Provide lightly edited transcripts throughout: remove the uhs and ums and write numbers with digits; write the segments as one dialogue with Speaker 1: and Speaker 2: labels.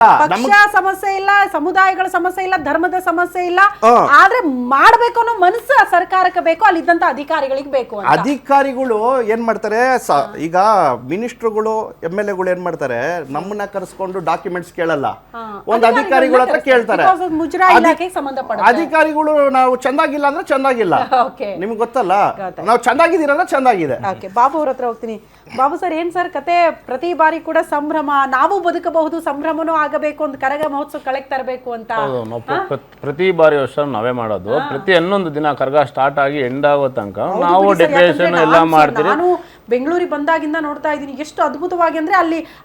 Speaker 1: ಪಕ್ಷ ಸಮಸ್ಯೆ ಇಲ್ಲ, ಸಮುದಾಯಗಳ ಸಮಸ್ಯೆ ಇಲ್ಲ, ಧರ್ಮದ ಸಮಸ್ಯೆ ಇಲ್ಲ, ಆದ್ರೆ ಮಾಡ್ಬೇಕು ಅನ್ನೋ ಮನಸ್ಸು ಸರ್ಕಾರಕ್ಕೆ ಬೇಕು, ಅಲ್ಲಿದ್ದಂತ ಅಧಿಕಾರಿಗಳಿಗೆ ಬೇಕು.
Speaker 2: ಅಧಿಕಾರಿಗಳು ಏನ್ ಮಾಡ್ತಾರೆ, ಈಗ ಮಿನಿಸ್ಟರ್ಗಳು MLA ಗಳು ಏನ್ ಮಾಡ್ತಾರೆ, ನಮ್ಮನ್ನ ಕರೆಸ್ಕೊಂಡು ಡಾಕ್ಯುಮೆಂಟ್ಸ್ ಕೇಳಲ್ಲ, ಒಂದು ಅಧಿಕಾರಿಗಳ ಹತ್ರ ಕೇಳ್ತಾರೆ.
Speaker 1: ಮುಜರಾಯಿ ಇಲಾಖೆಗೆ ಸಂಬಂಧಪಟ್ಟ
Speaker 2: ಅಧಿಕಾರಿಗಳು ನಾವು ಚಂದಾಗಿಲ್ಲ ಅಂದ್ರೆ ಚಂದಾಗಿಲ್ಲ, ನಿಮ್ಗೆ ಗೊತ್ತಲ್ಲ, ನಾವು ಚಂದಾಗಿದ್ದೀರ ಅಂದ್ರೆ ಚಂದಾಗಿದೆ.
Speaker 1: ಬಾಬು ಅವ್ರ ಹತ್ರ ಹೋಗ್ತೀನಿ. ಬಾಬು ಸರ್, ಏನ್ ಸರ್ ಕತೆ? ಪ್ರತಿ ಬಾರಿ ಕೂಡ ಸಂಭ್ರಮ, ನಾವು ಬದುಕಬಹುದು, ಸಂಭ್ರಮನೂ ಆಗಬೇಕು, ಒಂದು ಕರಗ ಮಹೋತ್ಸವ ಕಳೆಗೆ ತರಬೇಕು ಅಂತ
Speaker 3: ಪ್ರತಿ ಬಾರಿ ವರ್ಷ ನಾವೇ ಮಾಡೋದು. ಪ್ರತಿ 11 ದಿನ ಕರಗ ಸ್ಟಾರ್ಟ್ ಆಗಿ ಎಂಡ್ ಆಗೋ ತನಕ ನಾವು ಡೆಕೋರೇಷನ್ ಎಲ್ಲ ಮಾಡ್ತೀವಿ.
Speaker 1: ನಾನು ಬೆಂಗಳೂರಿಗೆ ಬಂದಾಗಿಂದ ನೋಡ್ತಾ ಇದ್ದೀನಿ ಎಷ್ಟು ಅದ್ಭುತವಾಗಿ ಅಂದ್ರೆ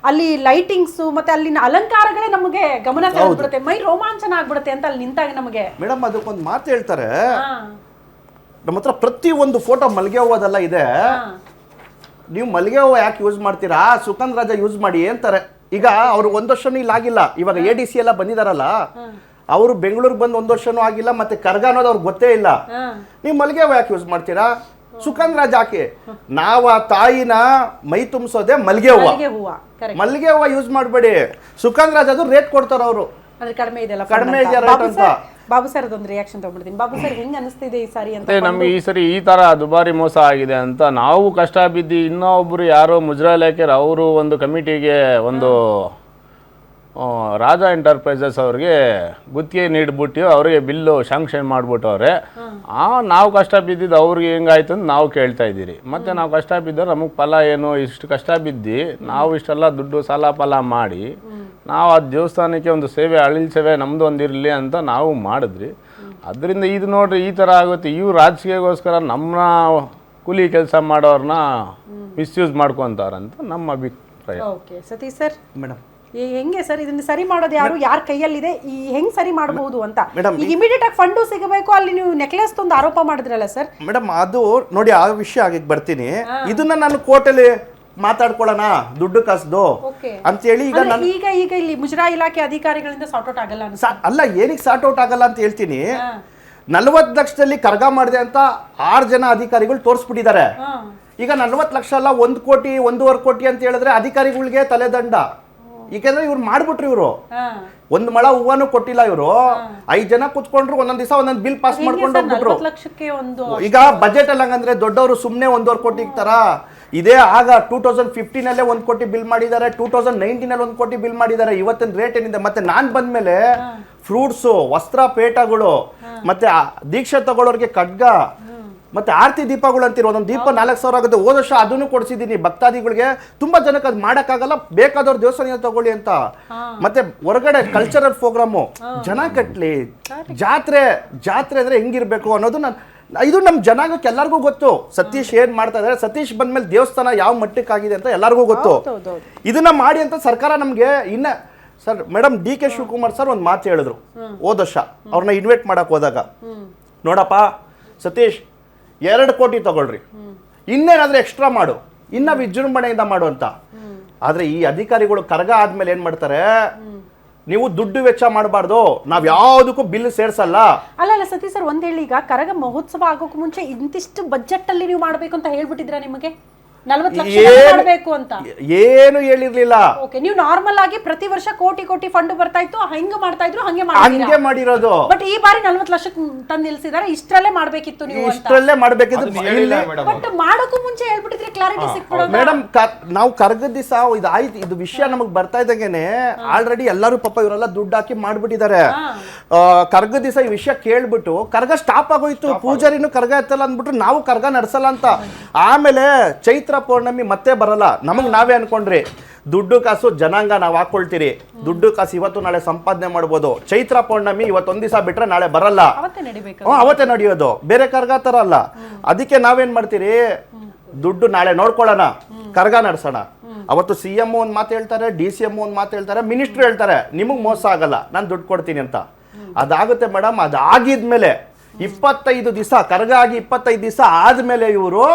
Speaker 1: ಅಲ್ಲಿ ಲೈಟಿಂಗ್ಸ್ ಮತ್ತೆ ಅಲ್ಲಿನ ಅಲಂಕಾರಗಳೇ ನಮಗೆ ಗಮನ ಸೆಳೆದ್ಬಿಡುತ್ತೆ, ಮೈ ರೋಮಾಂಚನ ಆಗ್ಬಿಡುತ್ತೆ ಅಂತ ಅಲ್ಲಿ ನಿಂತಾಗ ನಮಗೆ.
Speaker 2: ಮೇಡಮ್ ಅದಕ್ಕೊಂದು ಮಾತು ಹೇಳ್ತಾರೆ, ನಮ್ಮ ಹತ್ರ ಪ್ರತಿ ಒಂದು ಫೋಟೋ ಮಲ್ಗೆ ಹೂವದೆಲ್ಲ ಇದೆ, ನೀವು ಮಲ್ಗೆ ಹೂವು ಯಾಕೆ ಯೂಸ್ ಮಾಡ್ತೀರಾ, ಸುಗಂಧ ರಾಜ ಯೂಸ್ ಮಾಡಿ ಅಂತಾರೆ. ಈಗ ಅವ್ರು 1 ವರ್ಷನೂ ಇಲ್ಲ ಆಗಿಲ್ಲ, ಇವಾಗ ADC ಎಲ್ಲ ಬಂದಿದಾರಲ್ಲ, ಅವರು ಬೆಂಗಳೂರಿಗೆ ಬಂದು 1 ವರ್ಷನೂ ಆಗಿಲ್ಲ, ಮತ್ತೆ ಕರ್ಗ ಅನ್ನೋದು ಅವ್ರಿಗೆ ಗೊತ್ತೇ ಇಲ್ಲ. ನೀವು ಮಲ್ಗೆ ಹೂವು ಯಾಕೆ ಯೂಸ್ ಮಾಡ್ತೀರಾ, ಸುಗಂಧ ರಾಜ ಹಾಕಿ. ನಾವು ಆ ತಾಯಿನ ಮೈ ತುಂಬಿಸೋದೆ ಮಲ್ಗೆ ಹೂವು. ಮಲ್ಗೆ ಹೂವು ಯೂಸ್ ಮಾಡಬೇಡಿ, ಸುಗಂಧ ರಾಜ ಅದು ರೇಟ್ ಕೊಡ್ತಾರ ಅವರು, ಕಡಿಮೆ ಇದೆಯಾ ರೇಟ್ ಅಂತ.
Speaker 1: ಬಾಬು ಸರ್ ಅದೊಂದು ರಿಯಾಕ್ಷನ್ ತಗೊಂಡ್ಬಿಡ್ತೀನಿ. ಬಾಬು ಸರ್, ಹೆಂಗ್ ಅನಿಸ್ತಿದೆ ಈ ಸಾರಿ ಅಂತ?
Speaker 3: ನಮ್ಗೆ ಈ ಸರಿ ಈ ತರ ದುಬಾರಿ ಮೋಸ ಆಗಿದೆ ಅಂತ ನಾವು ಕಷ್ಟ ಬಿದ್ದು, ಇನ್ನೊಬ್ರು ಯಾರೋ ಮುಜರಾಯಿ ಇಲಾಖೆ ಅವರು ಒಂದು ಕಮಿಟಿಗೆ ಒಂದು ರಾಜಾ ಎಂಟರ್ಪ್ರೈಸಸ್ ಅವ್ರಿಗೆ ಗುತ್ತಿಗೆ ನೀಡ್ಬಿಟ್ಟು ಅವ್ರಿಗೆ ಬಿಲ್ಲು ಶಾಂಕ್ಷನ್ ಮಾಡ್ಬಿಟ್ಟವ್ರೆ. ನಾವು ಕಷ್ಟ ಬಿದ್ದಿದ್ದು ಅವ್ರಿಗೆ ಹೆಂಗಾಯ್ತು ಅಂತ ನಾವು ಕೇಳ್ತಾ ಇದ್ದೀರಿ. ಮತ್ತು ನಾವು ಕಷ್ಟ ಬಿದ್ದರೆ ನಮಗೆ ಫಲ ಏನು, ಇಷ್ಟು ಕಷ್ಟ ಬಿದ್ದು ನಾವು ಇಷ್ಟೆಲ್ಲ ದುಡ್ಡು ಸಾಲ ಫಲ ಮಾಡಿ ನಾವು ಆ ದೇವಸ್ಥಾನಕ್ಕೆ ಒಂದು ಸೇವೆ, ಅಳಿಲ್ ಸೇವೆ ನಮ್ಮದು ಒಂದಿರಲಿ ಅಂತ ನಾವು ಮಾಡಿದ್ರಿ. ಅದರಿಂದ ಇದು ನೋಡ್ರಿ ಈ ಥರ ಆಗುತ್ತೆ. ಇವು ರಾಜಕೀಯಕ್ಕೋಸ್ಕರ ನಮ್ಮ ಕೂಲಿ ಕೆಲಸ ಮಾಡೋರನ್ನ ಮಿಸ್ಯೂಸ್ ಮಾಡ್ಕೊತಾರಂತ ನಮ್ಮ ಅಭಿಪ್ರಾಯ.
Speaker 1: ಓಕೆ ಸತೀಶ್ ಸರ್,
Speaker 2: ಮೇಡಮ್
Speaker 1: ಹೆಂಗೆ ಸರ್ ಇದನ್ನ ಸರಿ ಮಾಡೋದು ಯಾರು, ಯಾರ ಕೈಯಲ್ಲಿದೆ, ಈ ಹೆಂಗ್ ಸರಿ ಮಾಡಬಹುದು ಅಂತ? ಈಗ ಇಮಿಡಿಯೇಟ್ ಆಗಿ ಫಂಡು ಸಿಗಬೇಕು, ಅಲ್ಲಿ ನೀವು ನೆಕ್ಲೆಸ್ ಒಂದು ಆರೋಪ ಮಾಡಿದ್ರಲ್ಲ ಸರ್.
Speaker 2: ಮೇಡಮ್ ಅದು ನೋಡಿ, ಆ ವಿಷಯ ಆಗಿಗೆ ಬರ್ತೀನಿ. ಇದನ್ನ ನಾನು ಕೋರ್ಟಲ್ಲಿ ಮಾತಾಡ್ಕೊಳ್ಳೋಣ, ದುಡ್ಡು ಕಾಸ್ದು ಅಂತೇಳಿ.
Speaker 1: ಈಗ ಇಲ್ಲಿ ಮುಜರಾಯಿ ಇಲಾಖೆ ಅಧಿಕಾರಿಗಳಿಂದ ಸಾರ್ಟ್ ಔಟ್ ಆಗಲ್ಲ
Speaker 2: ಅಲ್ಲ, ಏನಕ್ಕೆ ಸಾರ್ಟ್ ಔಟ್ ಆಗಲ್ಲ ಅಂತ ಹೇಳ್ತೀನಿ. 40 ಲಕ್ಷದಲ್ಲಿ ಕರ್ಗ ಮಾಡಿದೆ ಅಂತ 6 ಜನ ಅಧಿಕಾರಿಗಳು ತೋರಿಸ್ಬಿಟ್ಟಿದ್ದಾರೆ. ಈಗ 40 ಲಕ್ಷ ಅಲ್ಲ, 1 ಕೋಟಿ 1.5 ಕೋಟಿ ಅಂತ ಹೇಳಿದ್ರೆ ಅಧಿಕಾರಿಗಳಿಗೆ ತಲೆದಂಡ. ಯಾಕಂದ್ರೆ ಇವ್ರು ಮಾಡ್ಬಿಟ್ರು, ಇವರು 1 ಮೊಳ ಹೂವನು ಕೊಟ್ಟಿಲ್ಲ, ಇವರು 5 ಜನ ಕುತ್ಕೊಂಡ್ರು, ಒಂದೊಂದ್ ದಿವಸ ಒಂದೊಂದ್ ಬಿಲ್ ಪಾಸ್ ಮಾಡ್ಕೊಂಡು ಹೋಗ್ಬಿಟ್ರು. ಈಗ ಬಜೆಟ್ ಅಲ್ಲಿ ಹಂಗಂದ್ರೆ ದೊಡ್ಡವರು ಸುಮ್ನೆ 1.5 ಕೋಟಿ ತರ ಇದೇ. ಆಗ 2015 ಅಲ್ಲೇ 1 ಕೋಟಿ ಬಿಲ್ ಮಾಡಿದ್ದಾರೆ, 2019 ಅಲ್ಲಿ 1 ಕೋಟಿ ಬಿಲ್ ಮಾಡಿದ್ದಾರೆ. ಇವತ್ತಿನ ರೇಟ್ ಏನಿದೆ, ಮತ್ತೆ ನಾನ್ ಬಂದ್ಮೇಲೆ ಫ್ರೂಟ್ಸು, ವಸ್ತ್ರ ಪೇಟಗಳು, ಮತ್ತೆ ದೀಕ್ಷೆ ತಗೊಳ್ಳೋರ್ಗೆ ಖಡ್ಗ, ಮತ್ತೆ ಆರತಿ ದೀಪಗಳು ಅಂತೀರ, ಒಂದೊಂದು ದೀಪ 4,000 ಆಗುತ್ತೆ. ಹೋದ ವರ್ಷ ಅದನ್ನು ಕೊಡಿಸಿದ್ದೀನಿ ಭಕ್ತಾದಿಗಳಿಗೆ. ತುಂಬಾ ಜನಕ್ಕೆ ಅದು ಮಾಡೋಕ್ಕಾಗಲ್ಲ, ಬೇಕಾದವ್ರು ದೇವಸ್ಥಾನ ತಗೊಳ್ಳಿ ಅಂತ. ಮತ್ತೆ ಹೊರಗಡೆ ಕಲ್ಚರಲ್ ಪ್ರೋಗ್ರಾಮು, ಜನ ಕಟ್ಲಿ, ಜಾತ್ರೆ ಅಂದ್ರೆ ಹೆಂಗಿರ್ಬೇಕು ಅನ್ನೋದು ಇದು ನಮ್ಮ ಜನಾಂಗಕ್ಕೆ ಎಲ್ಲರಿಗೂ ಗೊತ್ತು. ಸತೀಶ್ ಏನ್ ಮಾಡ್ತಾ ಇದಾರೆ, ಸತೀಶ್ ಬಂದ್ಮೇಲೆ ದೇವಸ್ಥಾನ ಯಾವ ಮಟ್ಟಕ್ಕಾಗಿದೆ ಅಂತ ಎಲ್ಲರಿಗೂ ಗೊತ್ತು. ಇದನ್ನ ಮಾಡಿ ಅಂತ ಸರ್ಕಾರ ನಮ್ಗೆ ಇನ್ನ sir madam DK Shivakumar sir ಒಂದು ಮಾತು ಹೇಳಿದ್ರು ಹೋದ ವರ್ಷ, ಅವ್ರನ್ನ ಇನ್ವೈಟ್ ಮಾಡಕ್ ಹೋದಾಗ, ನೋಡಪ್ಪ ಸತೀಶ್ 2 ಕೋಟಿ ತಗೊಳ್ರಿ, ಇನ್ನೇನಾದ್ರೂ ಎಕ್ಸ್ಟ್ರಾ ಮಾಡು, ಇನ್ನ ವಿಜೃಂಭಣೆಯಿಂದ ಮಾಡು ಅಂತ. ಆದ್ರೆ ಈ ಅಧಿಕಾರಿಗಳು ಕರ್ಗ ಆದ್ಮೇಲೆ ಏನ್ ಮಾಡ್ತಾರೆ, ನೀವು ದುಡ್ಡು ವೆಚ್ಚ ಮಾಡಬಾರ್ದು, ನಾವ್ ಯಾವ್ದಕ್ಕೂ ಬಿಲ್ ಸೇರ್ಸಲ್ಲ.
Speaker 1: ಅಲ್ಲ ಸತೀಶ್ ಸರ್, ಒಂದ್ ಹೇಳಿ, ಈಗ ಕರಗ ಮಹೋತ್ಸವ ಆಗೋಕ್ ಮುಂಚೆ ಇಂತಿಷ್ಟು ಬಜೆಟ್ ಅಲ್ಲಿ ನೀವು ಮಾಡ್ಬೇಕು ಅಂತ ಹೇಳ್ಬಿಟ್ಟಿದ್ರ ನಿಮಗೆ 40 ಲಕ್ಷ ಮಾಡಬೇಕು ಅಂತ?
Speaker 2: ಏನು ಹೇಳಿರ್ಲಿಲ್ಲ.
Speaker 1: ಓಕೆ, ನೀವು ನಾರ್ಮಲ್ ಆಗಿ ಪ್ರತಿ ವರ್ಷ ಕೋಟಿ ಫಂಡ್ ಬರ್ತಾ ಇತ್ತು, ಹಂಗ ಮಾಡ್ತಾ ಇದ್ರು, ಹಂಗೆ
Speaker 2: ಮಾಡಿರೋದು.
Speaker 1: ಬಟ್ ಈ ಬಾರಿ 40 ಲಕ್ಷ ತಂದು ನಿಲ್ಸಿದಾರೆ, ಇಷ್ಟರಲ್ಲೇ ಮಾಡ್ಬೇಕಿತ್ತು ನೀವು,
Speaker 2: ಇಷ್ಟರಲ್ಲೇ ಮಾಡ್ಬೇಕಿತ್ತು.
Speaker 1: ಬಟ್ ಮಾಡೋಕ್ಕೂ ಮುಂಚೆ ಹೇಳ್ಬಿಟ್ಟಿದ್ರೆ ಕ್ಲಾರಿಟಿ ಸಿಕ್ಬಿಡೋದು.
Speaker 2: ಮೇಡಮ್ ನಾವು ಕರ್ಗದ ದಿವಸ ಇದಾಯ್ತು, ಇದು ವಿಷಯ ನಮಗ್ ಬರ್ತಾ ಇದ್ದಂಗೆನೆ ಆಲ್ರೆಡಿ ಎಲ್ಲರೂ ಪಾಪ ಇವರೆಲ್ಲ ದುಡ್ಡು ಹಾಕಿ ಮಾಡ್ಬಿಟ್ಟಿದ್ದಾರೆ. ಕರ್ಗದ ದಿವಸ ಈ ವಿಷಯ ಕೇಳ್ಬಿಟ್ಟು ಕರ್ಗ ಸ್ಟಾಪ್ ಆಗೋಯ್ತು, ಪೂಜಾರಿನೂ ಕರ್ಗ ಎತ್ತಲ್ಲ ಅಂದ್ಬಿಟ್ರು, ನಾವು ಕರ್ಗ ನಡ್ಸಲ್ಲ ಅಂತ. ಆಮೇಲೆ ಚೈತ್ರ ಪೌರ್ಣಮಿ ಮತ್ತೆ ಬರಲ್ಲ, ನಮಗ್ ನಾವೇ ಅನ್ಕೊಂಡ್ರಿ ದುಡ್ಡು ಕಾಸು ಜನಾಂಗ ನಾವು ಹಾಕೊಳ್ತೀರಿ, ದುಡ್ಡು ಕಾಸು ಇವತ್ತು ನಾಳೆ ಸಂಪಾದನೆ ಮಾಡ್ಬೋದು. ಚೈತ್ರ ಪೌರ್ಣಮಿ ಇವತ್ತೊಂದ್ ದಿವಸ ಬಿಟ್ರೆ ನಾಳೆ ಬರಲ್ಲ, ಅವತ್ತೇ ನಡೆಯೋದು, ಬೇರೆ ಕರ್ಗ ತರ ಅಲ್ಲ. ಅದಕ್ಕೆ ನಾವೇನ್ ಮಾಡ್ತೀರಿ, ದುಡ್ಡು ನಾಳೆ ನೋಡ್ಕೊಳ್ಳೋಣ, ಕರ್ಗ ನಡ್ಸೋಣ. ಅವತ್ತು CM ಒಂದ್ ಮಾತು ಹೇಳ್ತಾರೆ, DCM ಒಂದ್ ಮಾತು ಹೇಳ್ತಾರೆ, ಮಿನಿಸ್ಟ್ರು ಹೇಳ್ತಾರೆ ನಿಮಗ್ ಮೋಸ ಆಗಲ್ಲ, ನಾನು ದುಡ್ಡು ಕೊಡ್ತೀನಿ ಅಂತ. ಅದಾಗುತ್ತೆ ಮೇಡಮ್. ಅದಾಗಿದ್ಮೇಲೆ 25 ದಿವಸ ಕರ್ಗ ಆಗಿ 25 ದಿವಸ ಆದ್ಮೇಲೆ ಇವರು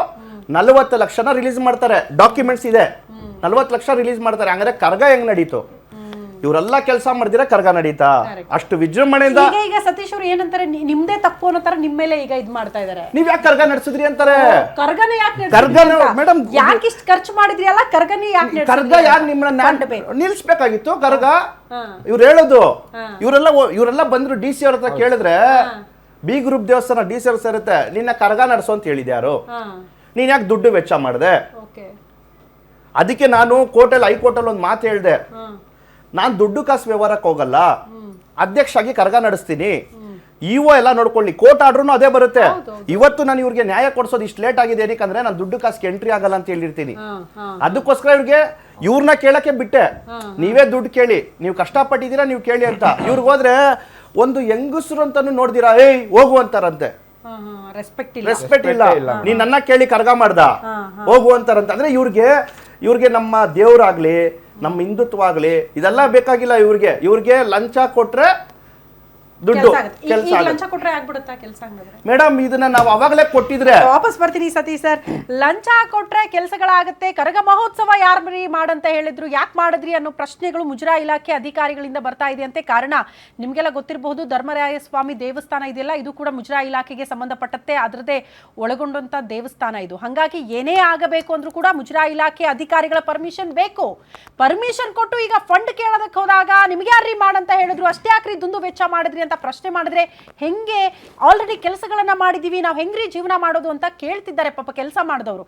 Speaker 2: 40 ಲಕ್ಷನ ರಿಲೀಸ್ ಮಾಡ್ತಾರೆ. ಡಾಕ್ಯುಮೆಂಟ್ಸ್ ಇದೆ, 40 ಲಕ್ಷ ರಿಲೀಸ್ ಮಾಡ್ತಾರೆ. ಹಂಗಾರೆ ಕರ್ಗ ಹೆಂಗ್ ನಡೀತು? ಇವರೆಲ್ಲ ಕೆಲಸ ಮಾಡಿದಿರ ಕರ್ಗ ನಡೀತಾ? ಅಷ್ಟು ವಿಜೃಂಭಣೆಯಿಂದ
Speaker 1: ಈಗ ಸತೀಶ್ ಅವರು ಏನಂತಾರೆ, ನಿಮ್ದೇ ತಪ್ಪು ಅನ್ನೋ ತರ ನಿಮ್ ಮೇಲೆ ಈಗ ಇದ್ ಮಾಡ್ತಾ ಇದಾರೆ.
Speaker 2: ನೀವ್ ಯಾಕೆ ಕರ್ಗ ನಡೆಸಿದ್ರಿ ಅಂತಾರೆ.
Speaker 1: ಕರ್ಗನೇ ಯಾಕೆ
Speaker 2: ಕರ್ಗನ ಮೇಡಮ್
Speaker 1: ಯಾಕೆ ಇಷ್ಟು ಖರ್ಚು ಮಾಡಿದ್ರಿ ಅಲ್ಲ, ಕರ್ಗನೇ ಯಾಕೆ
Speaker 2: ಕರ್ಗ ಯಾರು ನಿಮ್ಮನ್ನ ನಿಲ್ಸ್ಬೇಕಾಗಿತ್ತು ಕರ್ಗ? ಇವ್ರು ಹೇಳೋದು ಇವರೆಲ್ಲ ಬಂದ್ರು ಡಿ ಸಿ ಅವ್ರ ಹತ್ರ ಕೇಳಿದ್ರೆ, ಬಿ ಗ್ರೂಪ್ ದೇವಸ್ಥಾನ ಡಿ ಸಿ ಅವ್ರು ಸೇರುತ್ತೆ, ನಿನ್ನ ಕರ್ಗ ನಡೆಸು ಅಂತ ಹೇಳಿದ್ಯಾರು? ನೀನ್ ಯಾಕೆ ದುಡ್ಡು ವೆಚ್ಚ ಮಾಡಿದೆ? ಅದಕ್ಕೆ ನಾನು ಕೋರ್ಟಲ್ಲಿ ಹೈಕೋರ್ಟಲ್ಲಿ ಒಂದು ಮಾತು ಹೇಳಿದೆ, ನಾನು ದುಡ್ಡು ಕಾಸು ವ್ಯವಹಾರಕ್ಕೆ ಹೋಗಲ್ಲ, ಅಧ್ಯಕ್ಷ ಆಗಿ ಕರ್ಗ ನಡೆಸ್ತೀನಿ, ಇವ ಎಲ್ಲ ನೋಡ್ಕೊಳ್ಳಿ, ಕೋರ್ಟ್ ಆರ್ಡ್ರೂ ಅದೇ ಬರುತ್ತೆ. ಇವತ್ತು ನಾನು ಇವ್ರಿಗೆ ನ್ಯಾಯ ಕೊಡ್ಸೋದು ಇಷ್ಟು ಲೇಟ್ ಆಗಿದೆ ಏನಕ್ಕಂದ್ರೆ ನಾನು ದುಡ್ಡು ಕಾಸಿಗೆ ಎಂಟ್ರಿ ಆಗಲ್ಲ ಅಂತ ಹೇಳಿರ್ತೀನಿ. ಅದಕ್ಕೋಸ್ಕರ ಇವ್ರನ್ನ ಕೇಳಕ್ಕೆ ಬಿಟ್ಟೆ, ನೀವೇ ದುಡ್ಡು ಕೇಳಿ, ನೀವು ಕಷ್ಟಪಟ್ಟಿದ್ದೀರಾ ನೀವು ಕೇಳಿ ಅಂತ. ಇವ್ರಿಗೆ ಹೋದ್ರೆ ಒಂದು ಹೆಂಗಸರು ಅಂತಾನು ನೋಡ್ದಿರಾ, ಏಯ್ ಹೋಗು ಅಂತಾರಂತೆ. ರೆಸ್ಪೆಕ್ಟ್ ಇಲ್ಲ. ನೀನ್ ನನ್ನ ಕೇಳಿ ಕರ್ಗ ಮಾಡ್ದ ಹೋಗು ಅಂತಾರಂತ. ಅಂದ್ರೆ ಇವ್ರಿಗೆ ನಮ್ಮ ದೇವ್ರಾಗ್ಲಿ ನಮ್ಮ ಹಿಂದುತ್ವ ಆಗ್ಲಿ ಇದೆಲ್ಲ ಬೇಕಾಗಿಲ್ಲ. ಇವ್ರಿಗೆ ಲಂಚ ಕೊಟ್ರೆ ದುಡ್ಡು
Speaker 1: ಲಂಚ ಕೊಟ್ರೆ ಆಗ್ಬಿಡುತ್ತಾ ಕೆಲಸ?
Speaker 2: ಮೇಡಮ್ ಇದನ್ನ ನಾವು ಅವಾಗಲೇ ಕೊಟ್ಟಿದ್ರೆ
Speaker 1: ವಾಪಸ್ ಬರ್ತೀನಿ ಸತೀಶ್ ಸರ್. ಲಂಚ ಕೊಟ್ರೆ ಕೆಲಸಗಳಾಗತ್ತೆ. ಕರಗ ಮಹೋತ್ಸವ ಯಾರು ಮಾಡಂತ ಹೇಳಿದ್ರು, ಯಾಕೆ ಮಾಡಿದ್ರಿ ಅನ್ನೋ ಪ್ರಶ್ನೆಗಳು ಮುಜರಾಯಿ ಇಲಾಖೆ ಅಧಿಕಾರಿಗಳಿಂದ ಬರ್ತಾ ಇದೆ ಅಂತೆ. ಕಾರಣ ನಿಮ್ಗೆಲ್ಲ ಗೊತ್ತಿರಬಹುದು, ಧರ್ಮರಾಯ ಸ್ವಾಮಿ ದೇವಸ್ಥಾನ ಇದೆಯಲ್ಲ, ಇದು ಕೂಡ ಮುಜರಾಯಿ ಇಲಾಖೆಗೆ ಸಂಬಂಧಪಟ್ಟಂತೆ ಅದರದೇ ಒಳಗೊಂಡಂತ ದೇವಸ್ಥಾನ ಇದು. ಹಾಗಾಗಿ ಏನೇ ಆಗಬೇಕು ಅಂದ್ರೂ ಕೂಡ ಮುಜರಾಯಿ ಇಲಾಖೆ ಅಧಿಕಾರಿಗಳ ಪರ್ಮಿಷನ್ ಬೇಕು. ಪರ್ಮಿಷನ್ ಕೊಟ್ಟು ಈಗ ಫಂಡ್ ಕೇಳೋದಕ್ಕೆ ಹೋದಾಗ ನಿಮ್ಗೆ ಯಾರ್ರಿ ಮಾಡಂತ ಹೇಳಿದ್ರು, ಅಷ್ಟೇ ಯಾಕ್ರಿ ದುಂದು ವೆಚ್ಚ ಮಾಡಿದ್ರಿ ಅಂತ ಪ್ರಶ್ನೆ ಮಾಡಿದ್ರೆ ಹೆಂಗೆ? ಆಲ್ರೆಡಿ ಕೆಲಸಗಳನ್ನ ಮಾಡಿದೀವಿ, ನಾವು ಹೆಂಗ್ರಿ ಜೀವನ ಮಾಡೋದು ಅಂತ ಕೇಳ್ತಿದ್ದಾರೆ ಪಾಪ ಕೆಲಸ ಮಾಡಿದವರು.